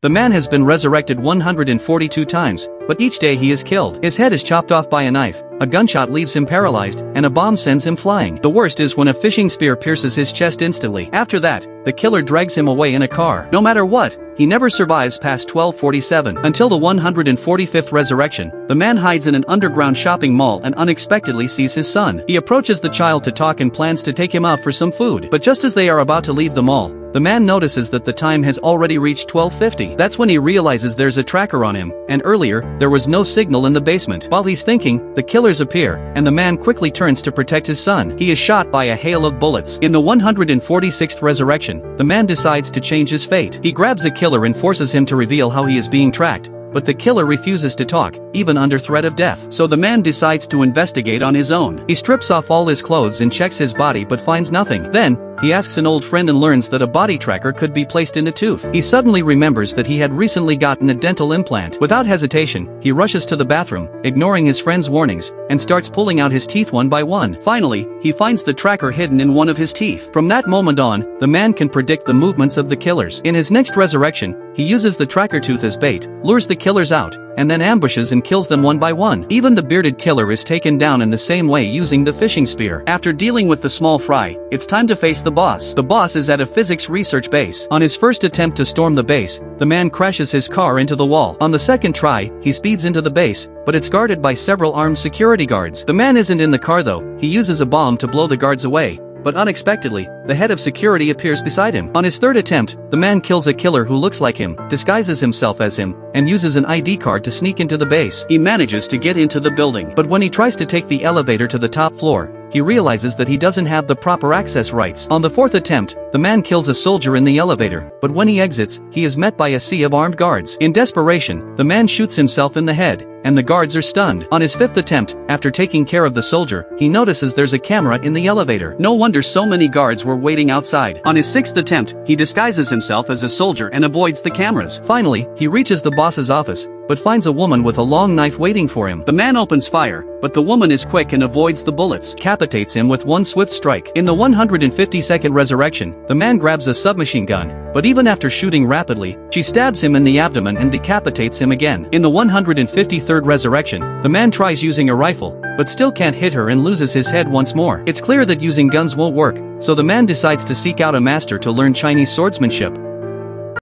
The man has been resurrected 142 times, but each day he is killed. His head is chopped off by a knife, a gunshot leaves him paralyzed, and a bomb sends him flying. The worst is when a fishing spear pierces his chest instantly. After that, the killer drags him away in a car. No matter what, he never survives past 1247. Until the 145th resurrection, the man hides in an underground shopping mall and unexpectedly sees his son. He approaches the child to talk and plans to take him out for some food. But just as they are about to leave the mall, the man notices that the time has already reached 12:50. That's when he realizes there's a tracker on him, and earlier, there was no signal in the basement. While he's thinking, the killers appear, and the man quickly turns to protect his son. He is shot by a hail of bullets. In the 146th resurrection, the man decides to change his fate. He grabs a killer and forces him to reveal how he is being tracked. But the killer refuses to talk, even under threat of death. So the man decides to investigate on his own. He strips off all his clothes and checks his body but finds nothing. Then, he asks an old friend and learns that a body tracker could be placed in a tooth. He suddenly remembers that he had recently gotten a dental implant. Without hesitation, he rushes to the bathroom, ignoring his friend's warnings, and starts pulling out his teeth one by one. Finally, he finds the tracker hidden in one of his teeth. From that moment on, the man can predict the movements of the killers. In his next resurrection, he uses the tracker tooth as bait, lures the killers out, and then ambushes and kills them one by one. Even the bearded killer is taken down in the same way using the fishing spear. After dealing with the small fry, it's time to face the boss. The boss is at a physics research base. On his first attempt to storm the base, the man crashes his car into the wall. On the second try, he speeds into the base, but it's guarded by several armed security guards. The man isn't in the car though. He uses a bomb to blow the guards away. But unexpectedly, the head of security appears beside him. On his third attempt, the man kills a killer who looks like him, disguises himself as him, and uses an ID card to sneak into the base. He manages to get into the building. But when he tries to take the elevator to the top floor, he realizes that he doesn't have the proper access rights. On the fourth attempt, the man kills a soldier in the elevator, but when he exits, he is met by a sea of armed guards. In desperation, the man shoots himself in the head, and the guards are stunned. On his fifth attempt, after taking care of the soldier, he notices there's a camera in the elevator. No wonder so many guards were waiting outside. On his sixth attempt, he disguises himself as a soldier and avoids the cameras. Finally, he reaches the boss's office, but finds a woman with a long knife waiting for him. The man opens fire, but the woman is quick and avoids the bullets, decapitates him with one swift strike. In the 152nd resurrection, the man grabs a submachine gun, but even after shooting rapidly, she stabs him in the abdomen and decapitates him again. In the 153rd resurrection, the man tries using a rifle, but still can't hit her and loses his head once more. It's clear that using guns won't work, so the man decides to seek out a master to learn Chinese swordsmanship.